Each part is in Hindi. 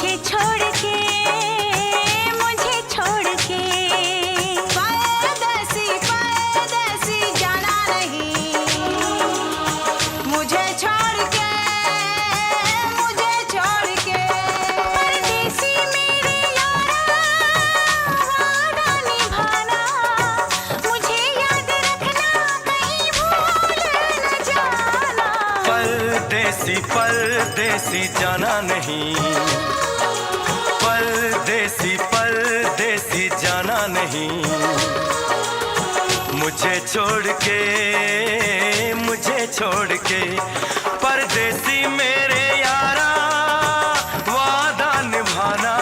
मुझे छोड़ के, मुझे छोड़ के। परदेसी परदेसी जाना नहीं, मुझे छोड़ के, मुझे छोड़ के। परदेसी मेरे यारा वादा निभाना, मुझे याद रखना कहीं भूल न जाना। परदेसी परदेसी जाना नहीं, परदेसी परदेसी जाना नहीं, मुझे छोड़ के, मुझे छोड़ के। परदेसी मेरे यारा वादा निभाना,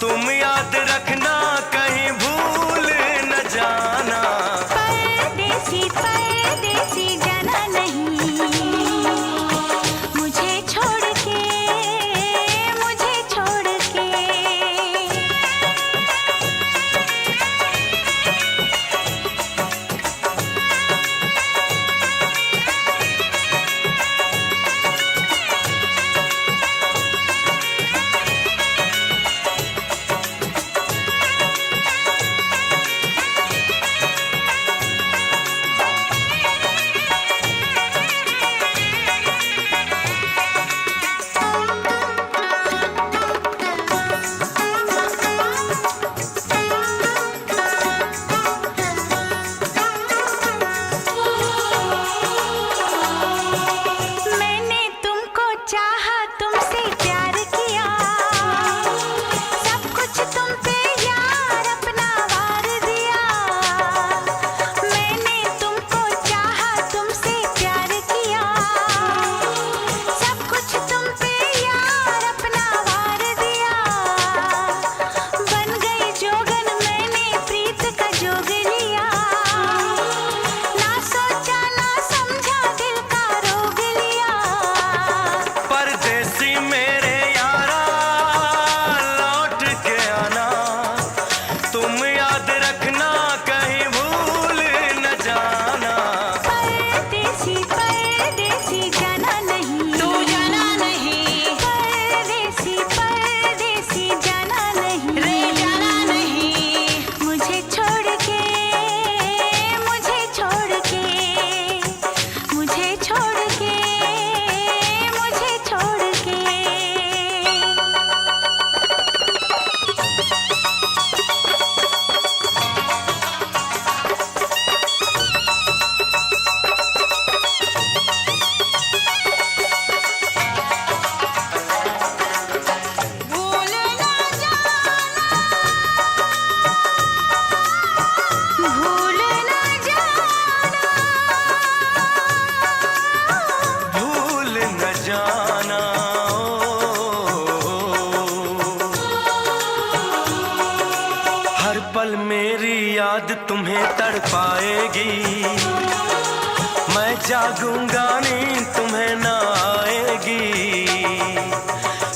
तुम याद रखना कहीं भूल न जाना। परदेसी परदेसी जाना नहीं, मुझे छोड़ के, मुझे छोड़ के। मैंने तुमको चाहा, तुमसे प्यार किया, सब कुछ तुम पे यार अपना वार दिया। मैंने तुमको चाहा, तुमसे प्यार किया, सब कुछ तुम पे यार अपना वार दिया। बन गई जोगन मैंने प्रीत का जोग लिया, ना सोचा ना समझा दिल का रोग लिया। परदेसी मेरे यारा लौट के आना, तुम याद रखना कहीं भूल न जाना। परदेसी परदेसी जाना नहीं, तू जाना नहीं। परदेसी परदेसी जाना नहीं, रे जाना नहीं। मुझे छोड़ के, मुझे छोड़ के, मुझे छोड़ के, मुझे छोड़ के। भूल ना जाना, भूल ना जाना। भूल न जाना हर पल मेरी याद तुम्हें तड़पाएगी, मैं जागूंगा नींद तुम्हें न आएगी।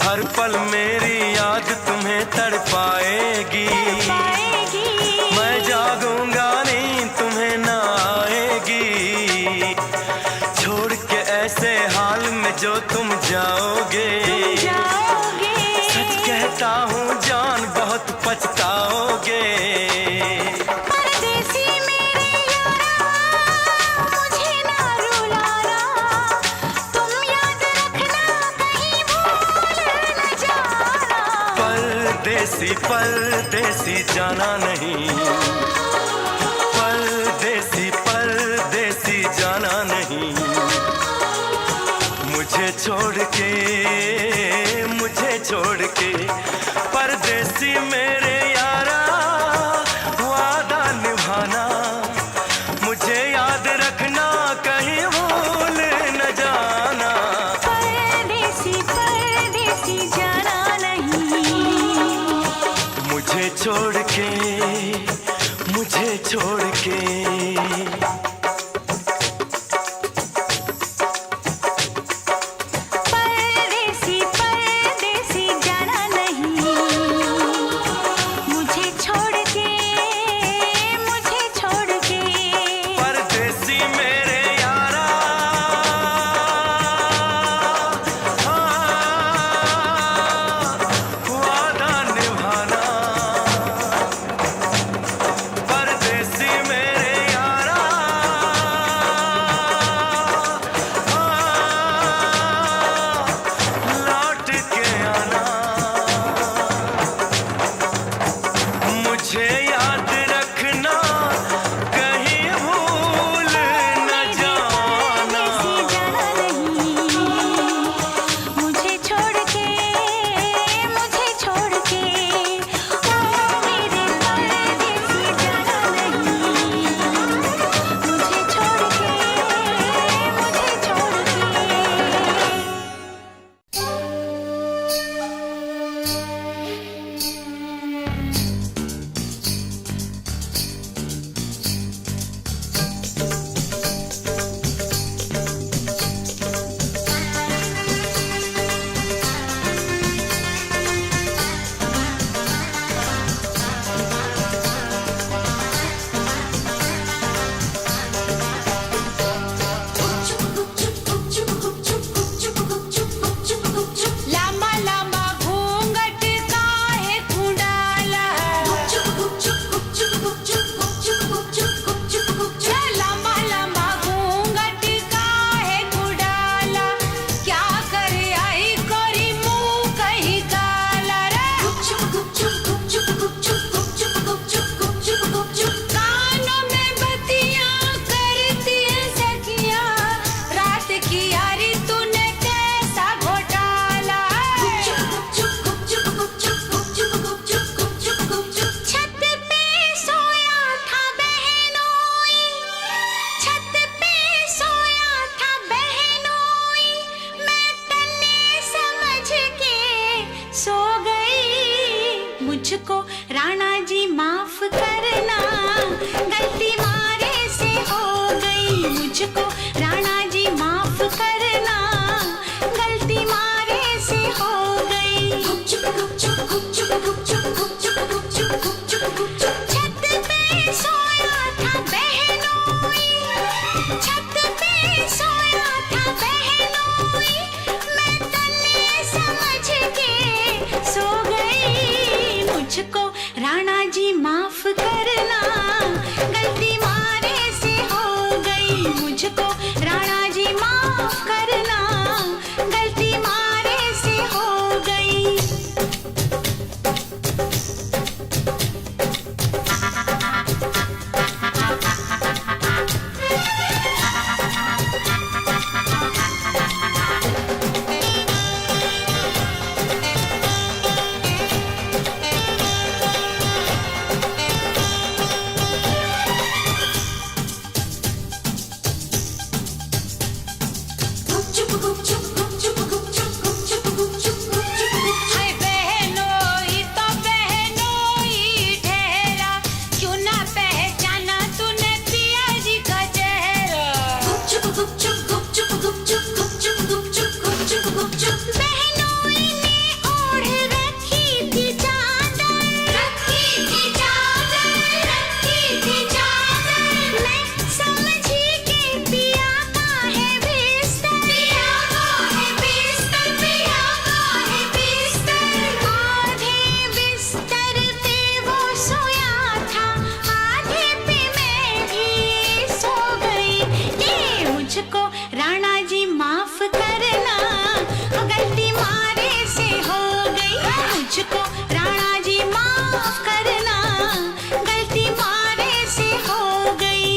हर पल मेरी याद तुम्हें तड़पाएगी, पाएगी मैं जागूंगा नींद तुम्हें न आएगी। छोड़ के ऐसे हाल में जो तुम जाओगे, जाओगे। सच कहता हूँ जान बहुत पछताओगे। परदेसी मेरे यारा मुझे ना रुलाना, तुम याद रखना कहीं भूल न जाना। परदेसी परदेसी जाना नहीं, परदेसी परदेसी जाना नहीं, मुझे छोड़ के, मुझे छोड़ के। परदेसी मेरे यारा वादा निभाना, मुझे याद रखना कहीं भूल न जाना। परदेसी परदेसी जाना नहीं, मुझे छोड़ के, मुझे छोड़ के। परदेसी परदेसी जाना नहीं, मुझे छोड़ के, मुझे छोड़ के। परदेसी मेरे यारा हाँ, मुझको राणा जी माफ करना, गलती मारे से हो गई। मुझको राणा जी माफ करना, गलती मारे से हो गई। छत पे सोया था बहनोई, छत पे सोया था बहनोई, मैं तन्ने समझ के सो गई। मुझको राणा जी माफ करना, गलती मारे से हो गई। मुझको राणा जी माफ करना, गलती मारे से हो गई। हाय बहनोई तो बहनोई ठहरा, क्यों ना पहचाना तूने पिया जी का चेहरा। बहनोई ने ओढ़ रखी थी चादर, रखी थी चादर, रखी थी चादर। मैं समझी के पिया का है बिस्तर, पिया का है बिस्तर, पिया का है बिस्तर। आधे बिस्तर पे वो सोया था, आधे पे मैं भी सो गई। ये मुझको राणा जी माफ करना, गलती मारे से हो गई। मुझको राणा जी माफ करना, गलती मारे से हो गई।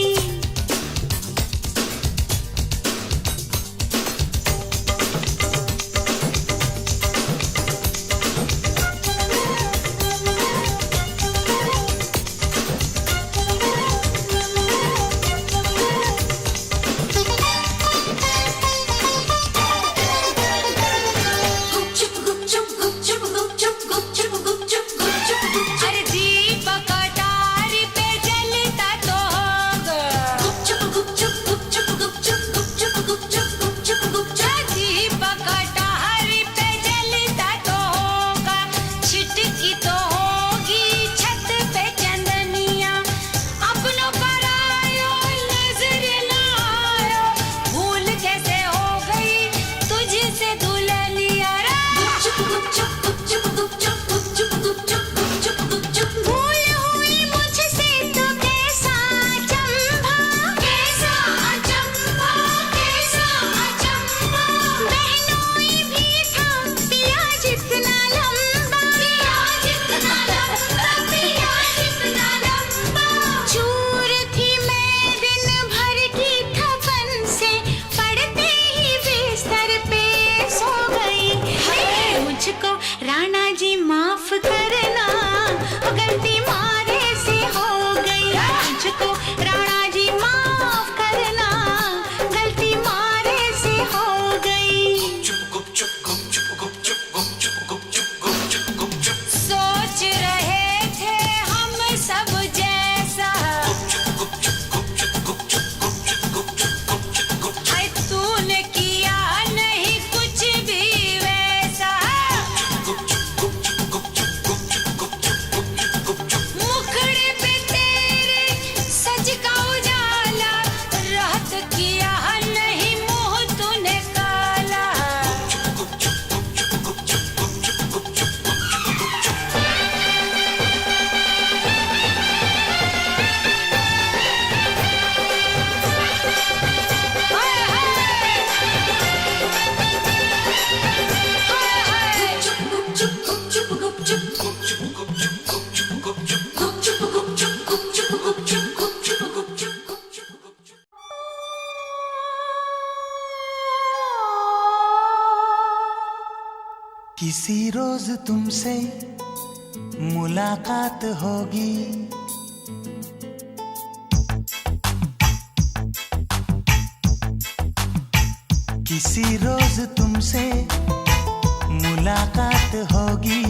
अरे दीपक अटारी पे जलता तो होगा, दीपक अटारी पे जलता तो होगा। छिटकी तो होगी छत पे चंदनिया, अपनों पर आयो नजर ना आयो। भूल कैसे हो गई तुझसे दुल्हनिया रा। भूल हुई मुझसे तो कैसा अचंभा, कैसा अचंभा, कैसा अचंभा। बहनोई भी था पिया जितना लंबा, पिया जितना लंबा, पिया जितना लंबा। चूर थी मैं दिन भर की थपन से, पड़ते ही बिस्तर पे सो गई। मुझको राणा जी माफ करना, गलती मारे से हो गई। मुझको राणा जी माफ करना, गलती मारे से हो गई। सोच रहे थे हम सब जैसा, हाय तूने किया नहीं कुछ भी वैसा। मुखड़े पे तेरे सज का उजाला, रात किया नहीं मुंह तूने काला। हाय हाय, किसी रोज तुमसे मुलाकात होगी, किसी रोज तुमसे मुलाकात होगी।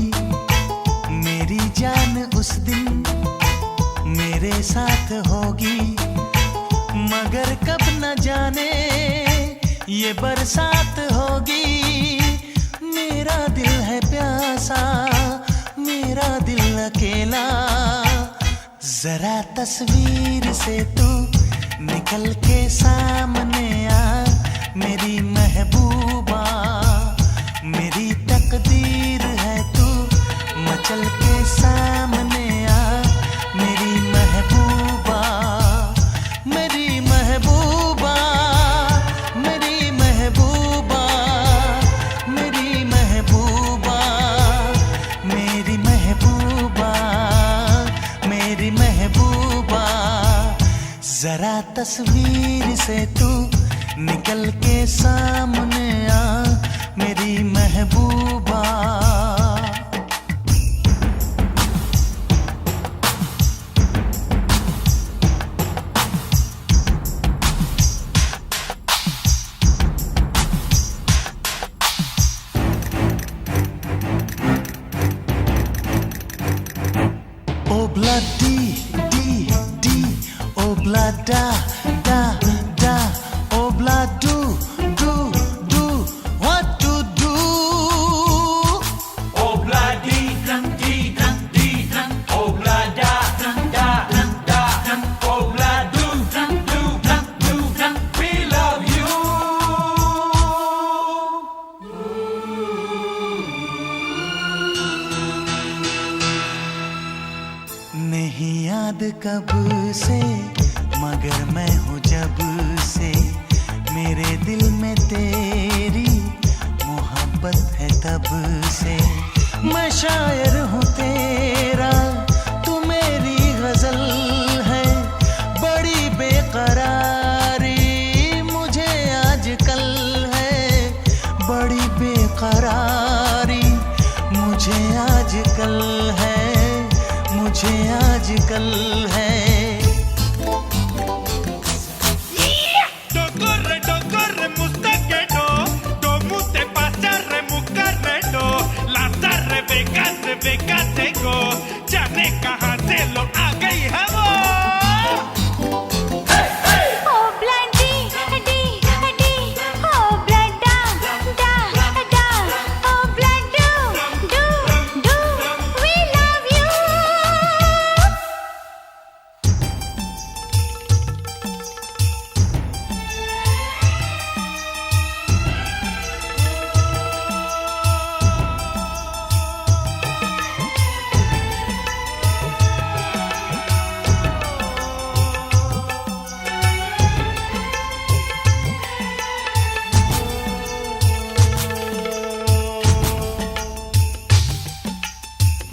मेरी जान उस दिन मेरे साथ होगी, मगर कब न जाने ये बरसात होगी। मेरा दिल है प्यासा, मेरा दिल अकेला, जरा तस्वीर से तू निकल के सामने आ मेरी महबूबा। मेरी तकदीर है तू मचल के सामने आ मेरी महबूबा। मेरी महबूबा, मेरी महबूबा, मेरी महबूबा, मेरी महबूबा, मेरी महबूबा। जरा तस्वीर से तू निकल के सामने आ मेरी महबूबा। Obla di di di, obla da da da, obla do do do, what to do? Obla di drum di drum, obla da da da, obla do drum, we love you. नहीं याद कब से मगर मैं हूँ जब से, मेरे दिल में तेरी मोहब्बत है तब से। मैं शायर हूँ तेरा, तू मेरी गजल है, बड़ी बेकरारी मुझे आजकल है, बड़ी बेकरारी मुझे आजकल है, मुझे आजकल है। Dogorre, mustaquero, domu te pasarre, mucarrero, lazarre, vegate go, जाने कहाँ से लो आ गई है वो। Oh bloody di di, oh blood da da da, oh blood do, we love you.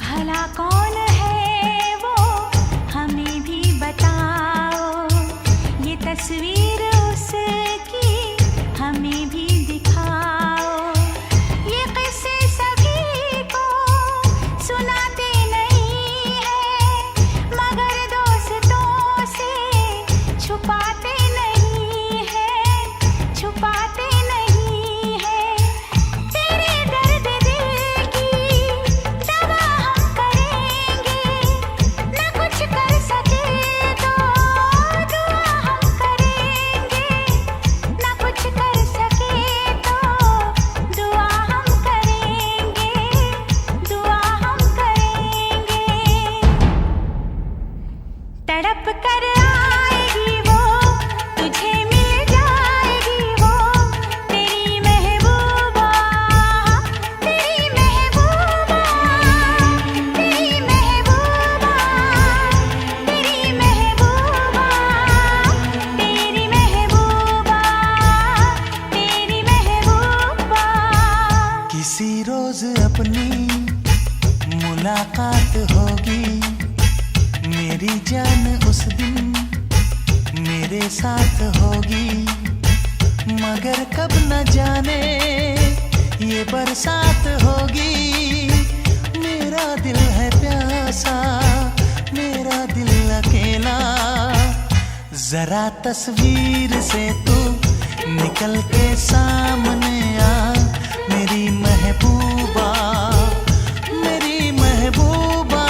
भला कौन है वो हमें भी बताओ, ये तस्वीर उसकी हमें भी दिखाओ। ये किस्से सभी को सुनाते नहीं है, मगर दोस्तों से छुपाते नहीं है, छुपाते नहीं है। तेरे दर्द दिल की दवा हम करेंगे, न कुछ कर सके तो दुआ हम करेंगे, न कुछ कर सके तो दुआ हम करेंगे, दुआ हम करेंगे। तड़प कर आएगी वो, तुझे मिल जाएगी वो, तेरी महबूबा, तेरी महबूबा, तेरी महबूबा, तेरी महबूबा, तेरी महबूबा, तेरी महबूबा। किसी रोज अपनी मुलाकात होगी, मेरी जान उस दिन मेरे साथ होगी, मगर कब न जाने ये बरसात होगी। मेरा दिल है प्यासा, मेरा दिल अकेला, जरा तस्वीर से तू निकल के सामने आ मेरी महबूबा, मेरी महबूबा,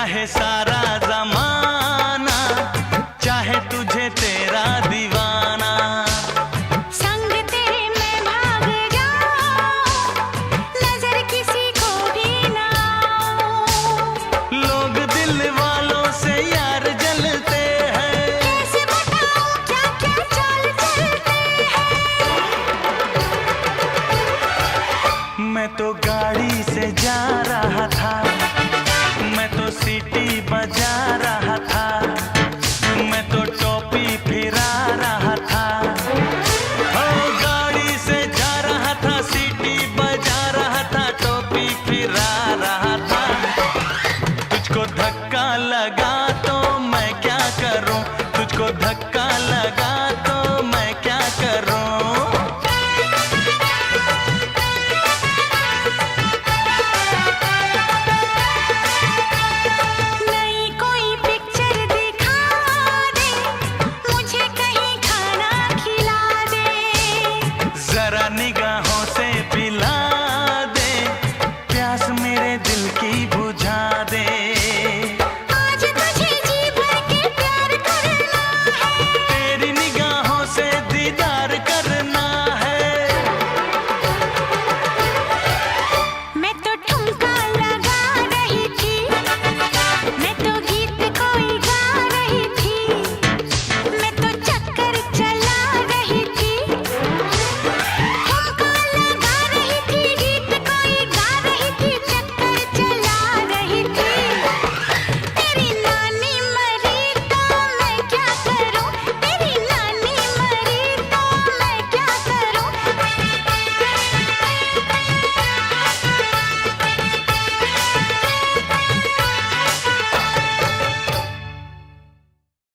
चाहे सारा जमाना, चाहे तुझे तेरा दीवाना। संग तेरे मैं भाग जाऊं, नजर किसी को भी ना आऊं। लोग दिल वालों से यार जलते हैं, कैसे बताऊं क्या क्या चाल चलते हैं। मैं तो गाड़ी से जा रहा था, मैं तो सीटी बजा रहा था, मैं तो टोपी फिरा रहा था। ओ गाड़ी से जा रहा था, सीटी बजा रहा था, टोपी फिरा रहा था। तुझको धक्का लगा तो मैं क्या करूं, तुझको धक्का लगा तो मैं क्या करूं। नई कोई पिक्चर दिखा दे, मुझे कहीं खाना खिला दे। जरा निगाह